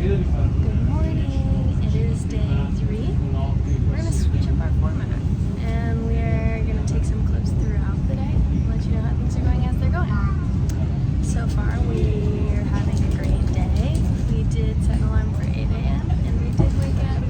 Good morning. It is day 3. We're going to switch up our format and we're going to take some clips throughout the day and let you know how things are going as they're going. So far, we're having a great day. We did set an alarm for 8 a.m. and we did wake up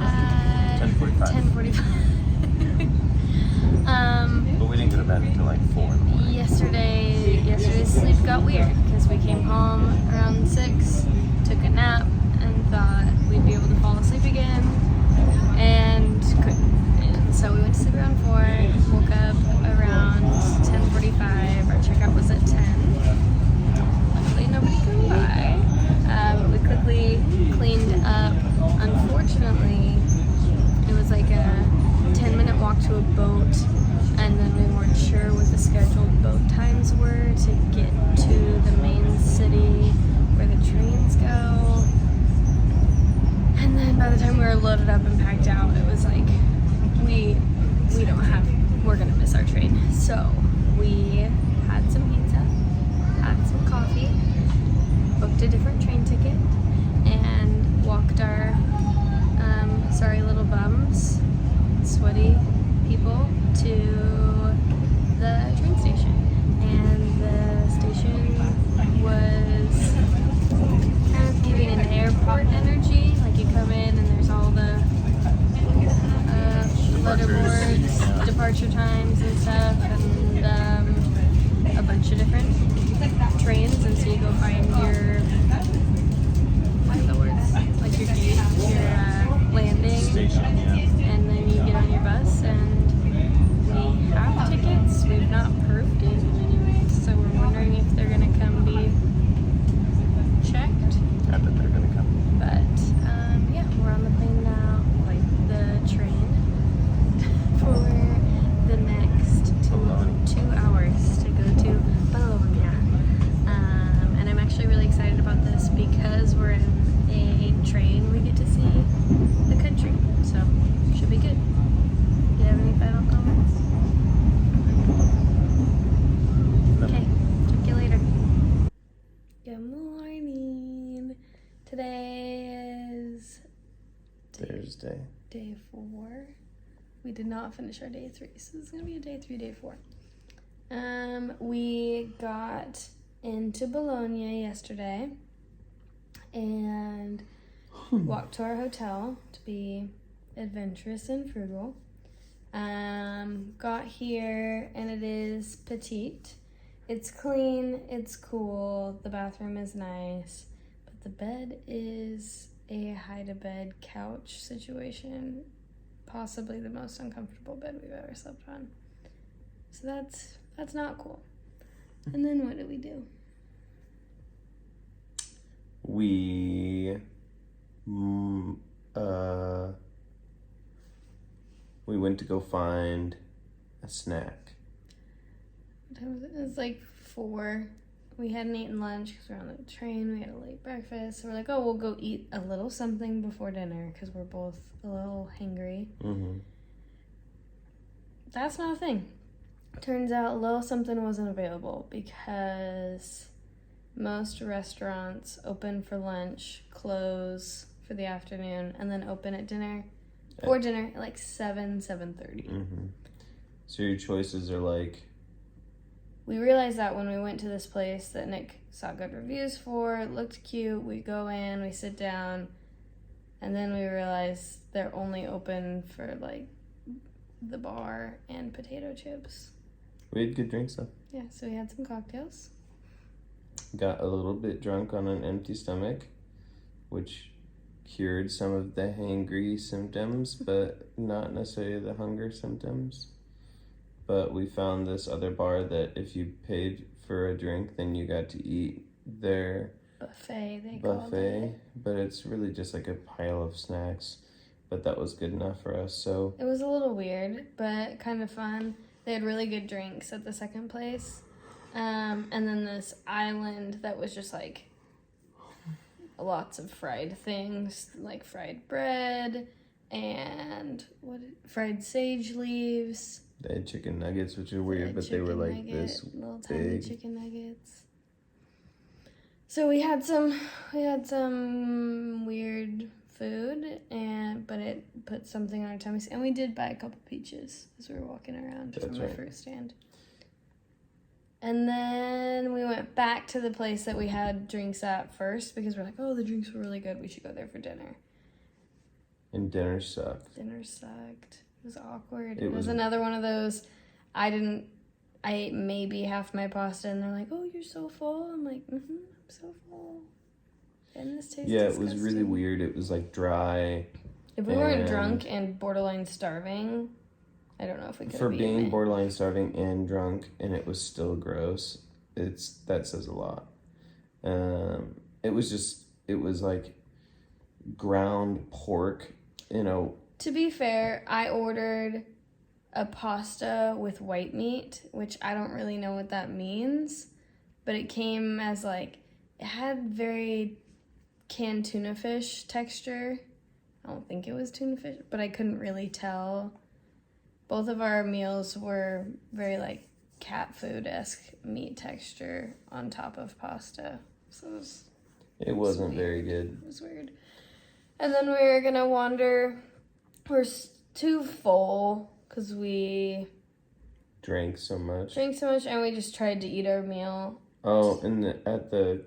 at 10:45. But we didn't go to bed until like 4 in the morning. Yesterday's sleep got weird because we came home around 6, took a nap, and thought we'd be able to fall asleep again, and couldn't. And so we went to sleep around 4, woke up around 10:45. Our checkout was at 10. Luckily, nobody came by. But we quickly cleaned up. Unfortunately, it was like a 10-minute walk to a boat, and then we weren't sure what the scheduled boat times were to get to the main city where the trains go. And then by the time we were loaded up and packed out, it was like we're gonna miss our train. So we had some pizza, had some coffee, booked a different train ticket, and walked our sorry little bums, sweaty people, to the train station. And the station was kind of giving an airport energy. Like you come in and there's all the letterboards, departure times and stuff, and a bunch of different trains. And so you go find your, what are the words? Like your gate, your landing. Station, yeah. And then you get on your bus, and we have tickets. We've not proved it in any way, so we're wondering if they're gonna come be checked. I bet they're gonna come. But yeah, we're on the plane now, like the train, for the next 2 hours to go to Bologna. And I'm actually really excited about this because we're in a train. We get to see the country, so should be good. Do you have any final comments? Okay, talk to you later. Good morning. Today is Thursday. day 4. We did not finish our day 3, so this is gonna be a day 3, day 4. We got into Bologna yesterday and walked to our hotel to be adventurous and frugal. Got here and it is petite. It's clean, it's cool, the bathroom is nice, but the bed is a hide-a-bed couch situation. Possibly the most uncomfortable bed we've ever slept on. So that's not cool. And then what did we do? We went to go find a snack. What time was it? It was like 4. We hadn't eaten lunch because we were on the train. We had a late breakfast. So we're like, oh, we'll go eat a little something before dinner because we're both a little hangry. Mm-hmm. That's not a thing. Turns out a little something wasn't available because most restaurants open for lunch, close for the afternoon, and then open at dinner for dinner at like 7:30. Mm-hmm. So your choices are like... We realized that when we went to this place that Nick saw good reviews for. It looked cute. We go in, we sit down, and then we realized they're only open for like the bar and potato chips. We had good drinks though. Yeah, so we had some cocktails. Got a little bit drunk on an empty stomach, which cured some of the hangry symptoms, but not necessarily the hunger symptoms. But we found this other bar that if you paid for a drink, then you got to eat their buffet, they called it. But it's really just like a pile of snacks. But that was good enough for us, so... It was a little weird, but kind of fun. They had really good drinks at the second place. And then this island that was just like lots of fried things, like fried bread and fried sage leaves. They had chicken nuggets, which are weird, but they were like this little tiny big. chicken nuggets. So we had some weird food, but it put something on our tummies, and we did buy a couple peaches as we were walking around from the fruit stand. And then we went back to the place that we had drinks at first because we're like, oh, the drinks were really good. We should go there for dinner. And dinner sucked. Dinner sucked. It was awkward. It was another one of those. I ate maybe half my pasta, and they're like, "Oh, you're so full." I'm like, I'm so full. And this tastes disgusting. It was really weird. It was like dry. If we weren't drunk and borderline starving, I don't know if we could. For being borderline starving and drunk, and it was still gross. That says a lot. It was like ground pork. To be fair, I ordered a pasta with white meat, which I don't really know what that means, but it came as it had very canned tuna fish texture. I don't think it was tuna fish, but I couldn't really tell. Both of our meals were very cat food-esque meat texture on top of pasta. So it wasn't very good. It was weird. And then we were gonna wander. We're too full because we drank so much, and we just tried to eat our meal. Oh, and at the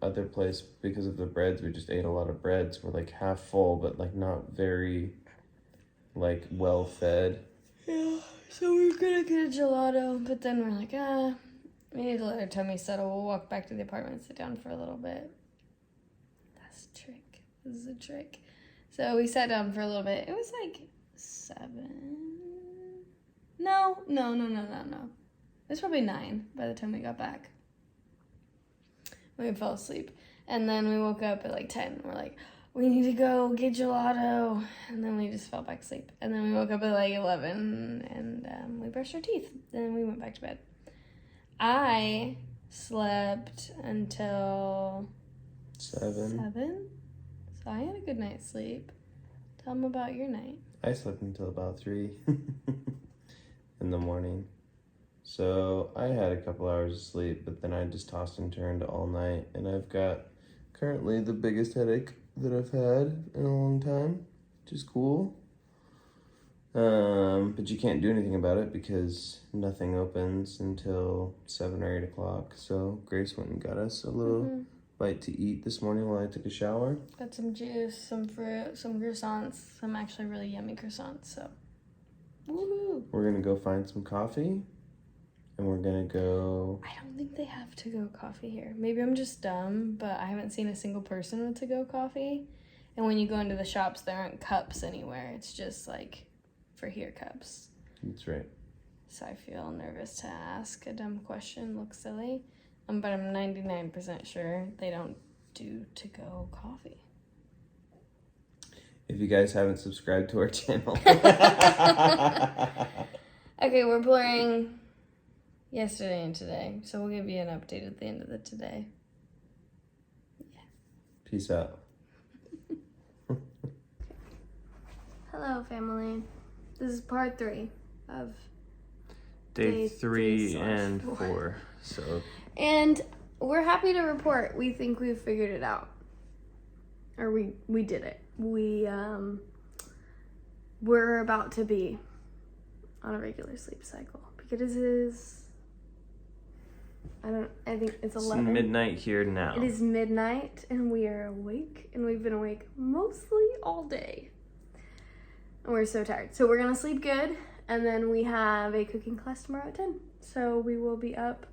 other place, because of the breads, we just ate a lot of breads. We're half full, but not very well fed. Yeah, so we were gonna get a gelato, but then we're like, we need to let our tummy settle. We'll walk back to the apartment, sit down for a little bit. That's a trick. This is a trick. So we sat down for a little bit. It was 7. No. It was probably 9 by the time we got back. We fell asleep. And then we woke up at 10. We're like, we need to go get gelato. And then we just fell back asleep. And then we woke up at 11 and we brushed our teeth. Then we went back to bed. I slept until 7. So I had a good night's sleep. Tell them about your night. I slept until about 3 in the morning. So I had a couple hours of sleep, but then I just tossed and turned all night. And I've got currently the biggest headache that I've had in a long time, which is cool. But you can't do anything about it because nothing opens until 7 or 8 o'clock. So Grace went and got us a little bite to eat this morning while I took a shower. Got some juice, some fruit, some croissants, some actually really yummy croissants, so woohoo! We're gonna go find some coffee, and we're gonna go... I don't think they have to-go coffee here. Maybe I'm just dumb, but I haven't seen a single person with to-go coffee. And when you go into the shops, there aren't cups anywhere. It's just for here cups. That's right. So I feel nervous to ask a dumb question, looks silly. But I'm 99% sure they don't do to-go coffee. If you guys haven't subscribed to our channel. Okay, we're blurring yesterday and today, so we'll give you an update at the end of the today. Yeah. Peace out. Hello, family. This is part 3 of day 3 and 4. And we're happy to report we think we've figured it out. Or we did it. We're about to be on a regular sleep cycle because it is I think it's 11. It's midnight here now. It is midnight and we are awake, and we've been awake mostly all day. And we're so tired. So we're gonna sleep good, and then we have a cooking class tomorrow at 10. So we will be up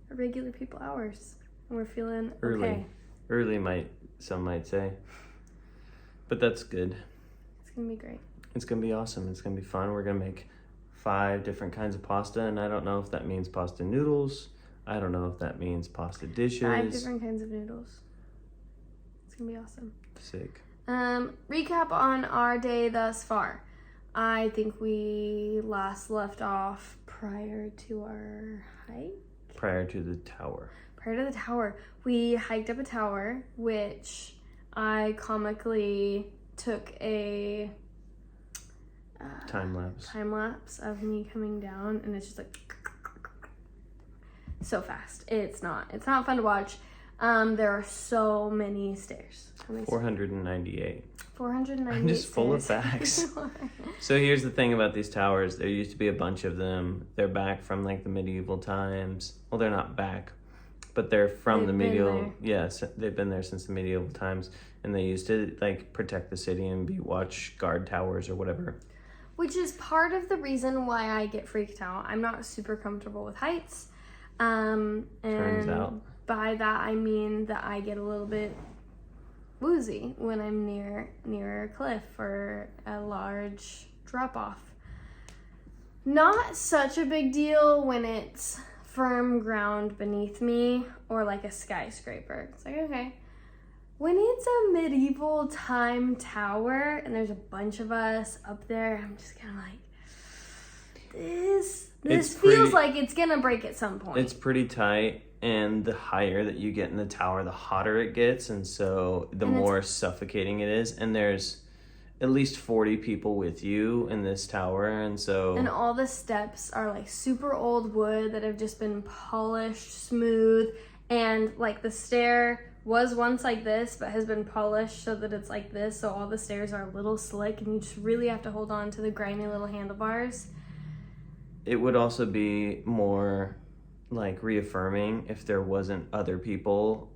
at regular people hours, and we're feeling okay. Early, some might say. But that's good. It's gonna be great. It's gonna be awesome. It's gonna be fun. We're gonna make 5 different kinds of pasta, and I don't know if that means pasta noodles. I don't know if that means pasta dishes. 5 different kinds of noodles. It's gonna be awesome. Sick. Recap on our day thus far. I think we last left off prior to our hike. Prior to the tower. We hiked up a tower, which I comically took a time lapse of me coming down, and it's just so fast. It's not fun to watch. There are so many stairs. 498. 498 I'm just full of stairs. facts. So here's the thing about these towers. There used to be a bunch of them. They're back from like the medieval times. Well, they're not back, but they're from the medieval. Yes, they've been there since the medieval times, and they used to like protect the city and be watch guard towers or whatever. Which is part of the reason why I get freaked out. I'm not super comfortable with heights. And Turns out. by that I mean that I get a little bit woozy when I'm near a cliff or a large drop off. Not such a big deal when it's firm ground beneath me or like a skyscraper. It's like, okay. When it's a medieval time tower and there's a bunch of us up there, I'm just kind of like, this feels like it's gonna break at some point. It's pretty tight, and the higher that you get in the tower, the hotter it gets, and so the more suffocating it is. And there's at least 40 people with you in this tower, and so... And all the steps are like super old wood that have just been polished smooth, and like the stair was once like this but has been polished so that it's like this, so all the stairs are a little slick and you just really have to hold on to the grimy little handlebars. It would also be more like reaffirming if there wasn't other people,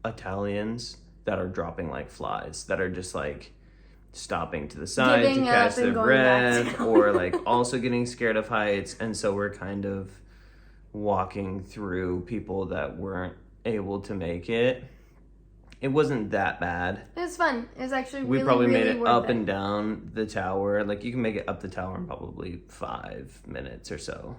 Italians, that are dropping like flies, that are just like stopping to the side Giving to catch their breath, or like also getting scared of heights. And so we're kind of walking through people that weren't able to make it. It wasn't that bad. It was fun. It was actually we really, probably really made it worth up it. and down the tower. Like you can make it up the tower in probably 5 minutes or so,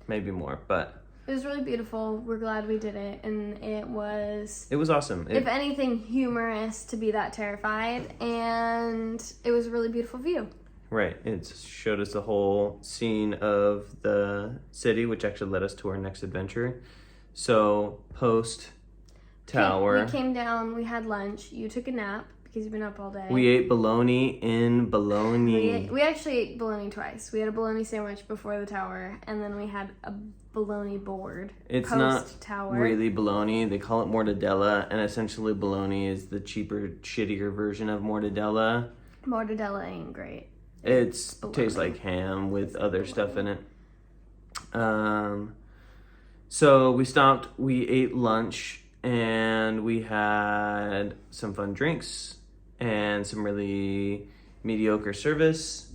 maybe more. But it was really beautiful. We're glad we did it, and it was awesome. If anything, humorous to be that terrified, and it was a really beautiful view. Right. It showed us the whole scene of the city, which actually led us to our next adventure. So post tower, we came down, we had lunch, you took a nap because you've been up all day. We ate bologna in Bologna. We actually ate bologna twice. We had a bologna sandwich before the tower, and then we had a bologna board. It's post-tower. Not really bologna. They call it mortadella, and essentially bologna is the cheaper, shittier version of mortadella. Mortadella ain't great. It tastes like ham with other stuff in it. So we stopped, we ate lunch, and we had some fun drinks and some really mediocre service,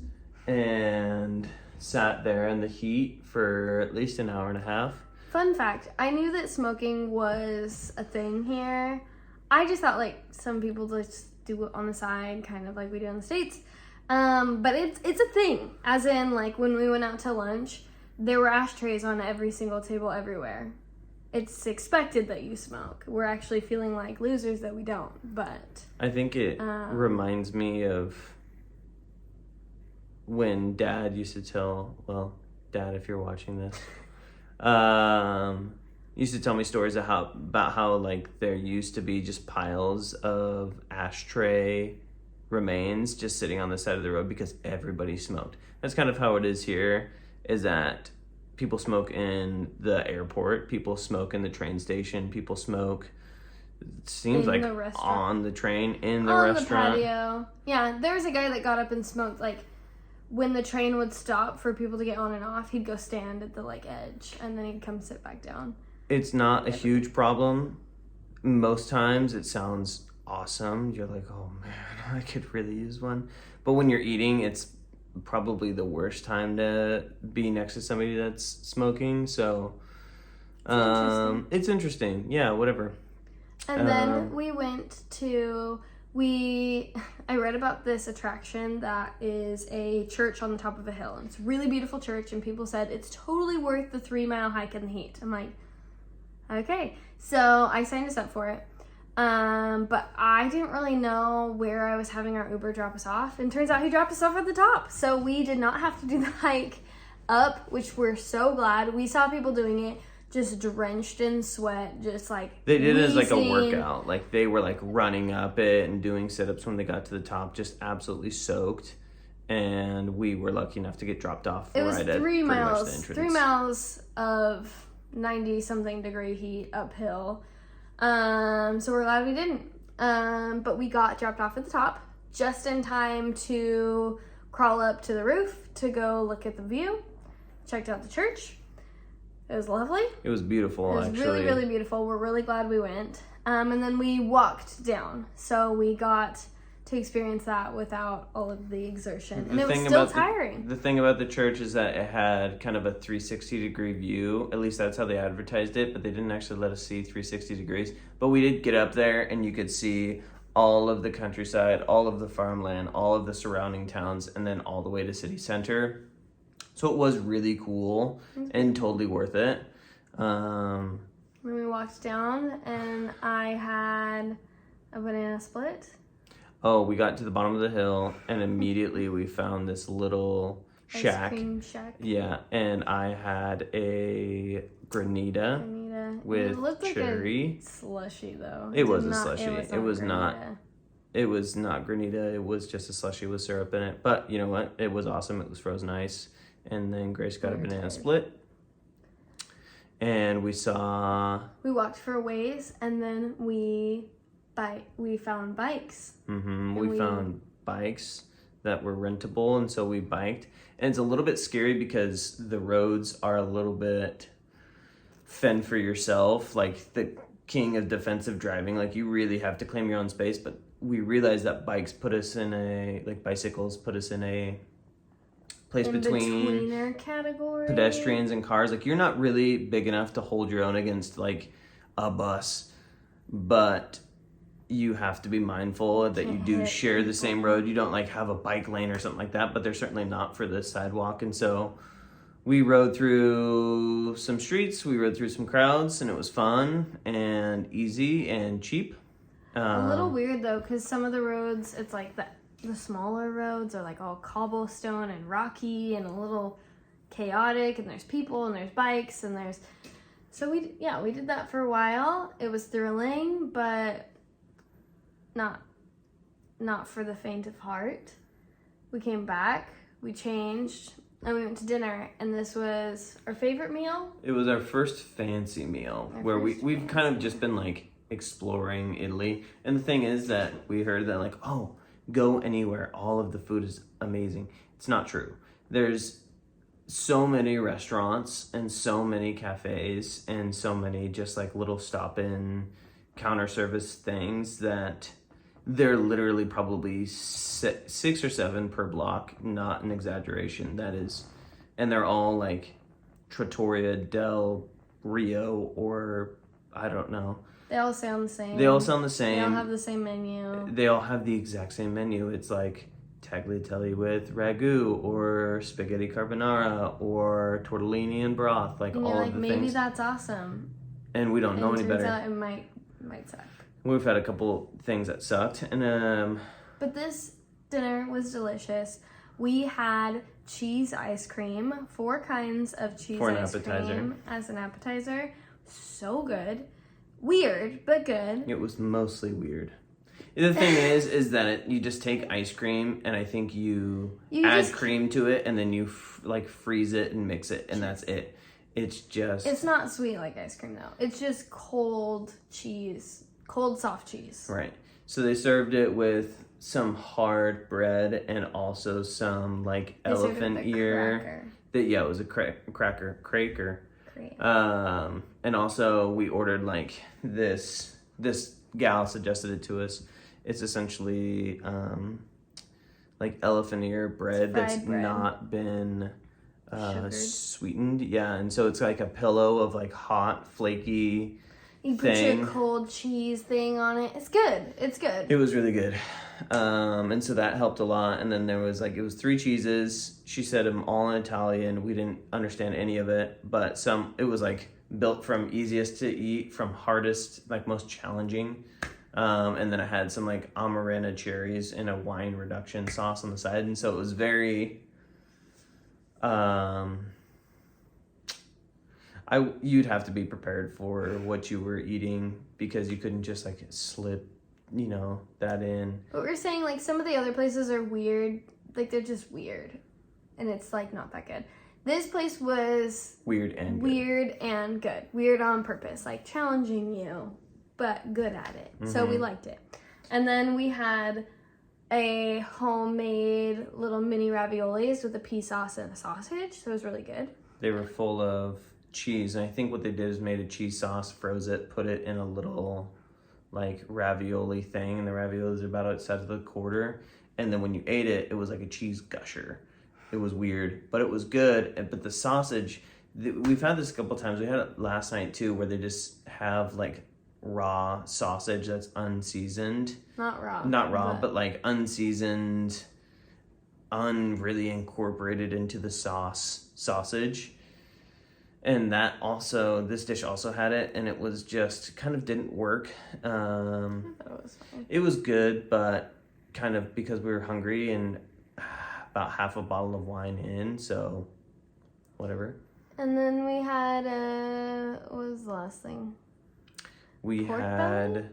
and sat there in the heat for at least an hour and a half. Fun fact, I knew that smoking was a thing here. I just thought like some people just do it on the side, kind of like we do in the States. But it's a thing, as in like when we went out to lunch, there were ashtrays on every single table everywhere. It's expected that you smoke. We're actually feeling like losers that we don't, but... I think it reminds me of when Dad used to tell, well, Dad, if you're watching this, used to tell me stories about how like there used to be just piles of ashtray remains just sitting on the side of the road because everybody smoked. That's kind of how it is here, is that people smoke in the airport, people smoke in the train station, people smoke, it seems like on the train, in the restaurant. On the patio. Yeah, there was a guy that got up and smoked, like, when the train would stop for people to get on and off, he'd go stand at the, like, edge, and then he'd come sit back down. It's not a huge problem. Most times it sounds awesome. You're like, oh man, I could really use one. But when you're eating, it's probably the worst time to be next to somebody that's smoking. So it's interesting. Yeah, whatever. And then we went to I read about this attraction that is a church on the top of a hill, and it's a really beautiful church, and people said it's totally worth the 3-mile hike in the heat. I'm like, okay, so I signed us up for it. But I didn't really know where I was having our Uber drop us off. And turns out he dropped us off at the top. So we did not have to do the hike up, which we're so glad. We saw people doing it just drenched in sweat, just like they did it as like a workout. Like they were like running up it and doing sit-ups when they got to the top, just absolutely soaked. And we were lucky enough to get dropped off it was right 3 at miles, pretty much the entrance. 3 miles of 90-something degree heat uphill. So we're glad we didn't. But we got dropped off at the top just in time to crawl up to the roof to go look at the view. Checked out the church. It was lovely. It was beautiful, actually. It was really, really beautiful. We're really glad we went. And then we walked down. So we got to experience that without all of the exertion. And it was still tiring. The thing about the church is that it had kind of a 360-degree view. At least that's how they advertised it, but they didn't actually let us see 360 degrees. But we did get up there, and you could see all of the countryside, all of the farmland, all of the surrounding towns, and then all the way to city center. So it was really cool and totally worth it. When we walked down, and I had a banana split. Oh, we got to the bottom of the hill, and immediately we found this little shack. Ice cream shack. Yeah, and I had a granita with it looked cherry. Like a slushy though. It was a slushy. It was not. It was not granita. It was just a slushy with syrup in it. But you know what? It was awesome. It was frozen ice. And then Grace got a banana split. And we walked for a ways, and then we found bikes. We found bikes that were rentable, and so we biked. And it's a little bit scary because the roads are a little bit fend for yourself, like the king of defensive driving. Like you really have to claim your own space. But we realized that bicycles put us in a place between their category. Pedestrians and cars. Like you're not really big enough to hold your own against like a bus, but you have to be mindful that you do share the same road. You don't like have a bike lane or something like that, but they're certainly not for the sidewalk. And so we rode through some streets, we rode through some crowds, and it was fun and easy and cheap. A little weird though, because some of the roads, it's like the smaller roads are like all cobblestone and rocky and a little chaotic, and there's people and there's bikes and there's... So we did that for a while. It was thrilling, but not for the faint of heart. We came back, we changed, and we went to dinner, and this was our favorite meal. It was our first fancy meal where we've kind of just been like exploring Italy. And the thing is that we heard that like, oh, go anywhere, all of the food is amazing. It's not true. There's so many restaurants and so many cafes and so many just like little stop-in counter service things that they're literally probably 6 or 7 per block, not an exaggeration. That is, and they're all like Trattoria del Rio, or I don't know. They all sound the same. They all sound the same. They all have the same menu. They all have the exact same menu. It's like tagliatelle with ragu, or spaghetti carbonara, or tortellini and broth, like all of the maybe things. That's awesome. And we don't know any better. Out it might suck. We've had a couple things that sucked, and but this dinner was delicious. We had cheese ice cream, 4 kinds of cheese ice cream as an appetizer. So good. Weird, but good. It was mostly weird. The thing is that you just take ice cream, and I think you add cream to it, and then you freeze it and mix it, and that's it. It's not sweet like ice cream though. It's just cold cheese, cold soft cheese. Right. So they served it with some hard bread and also some like elephant ear. It was a cracker. And also we ordered like this gal suggested it to us. It's essentially like elephant ear bread that's not been sweetened. Yeah, and so it's like a pillow of like hot, flaky You put your cold cheese thing on it. It's good. It was really good. And so that helped a lot. And then there was it was 3 cheeses. She said them all in Italian. We didn't understand any of it, but it was like built from easiest to eat, from hardest, like most challenging. And then I had some like amarena cherries and a wine reduction sauce on the side. And so it was very, you'd have to be prepared for what you were eating, because you couldn't just like slip, that in. But we're saying like some of the other places are weird. Like they're just weird. And it's like not that good. This place was weird and good. Weird on purpose, like challenging you, but good at it. So we liked it. And then we had a homemade little mini raviolis with a pea sauce and a sausage. So it was really good. They were full of cheese, and I think what they did is made a cheese sauce, froze it, put it in a little like ravioli thing, and the raviolis are about outside of the quarter. And then when you ate it, it was like a cheese gusher. It was weird, but it was good. But the sausage, we've had this a couple times. We had it last night too, where they just have like raw sausage that's unseasoned. Not raw, but like unseasoned, really incorporated into the sausage. And that also, this dish also had it, and it was just kind of didn't work. I thought it was fine. It was good, but kind of because we were hungry and about half a bottle of wine in, so whatever. And then we had, what was the last thing? We Pork had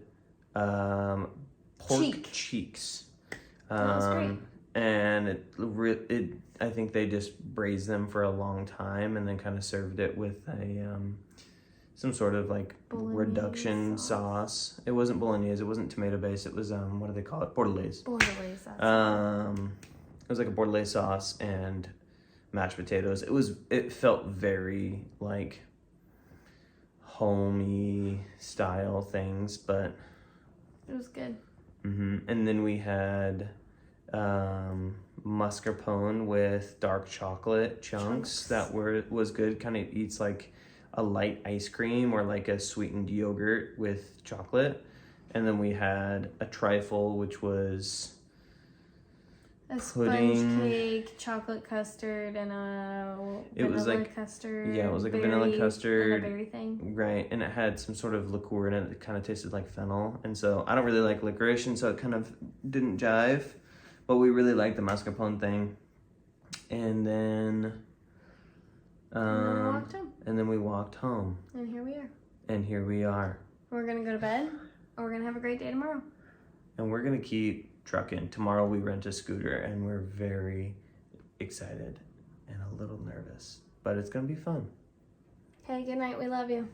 pork cheeks. That was great. And I think they just braised them for a long time and then kind of served it with a some sort of like Bolognese reduction sauce. It wasn't bolognese. It wasn't tomato based. It was what do they call it? Bordelaise. Bordelaise. That's it was like a bordelaise sauce and mashed potatoes. It felt very like homey style things, but it was good. And then we had mascarpone with dark chocolate chunks. That was good. Kind of eats like a light ice cream or like a sweetened yogurt with chocolate. And then we had a trifle, which was a sponge cake, chocolate custard, and a vanilla custard. Yeah, it was like a vanilla custard. And a berry thing. Right, and it had some sort of liqueur in it that kind of tasted like fennel. And so I don't really like licorice, and so it kind of didn't jive. But we really liked the mascarpone thing. And then... and then we walked home. And here we are. And here we are. We're going to go to bed, and we're going to have a great day tomorrow. And we're going to keep trucking. Tomorrow we rent a scooter, and we're very excited and a little nervous. But it's going to be fun. Okay, good night. We love you.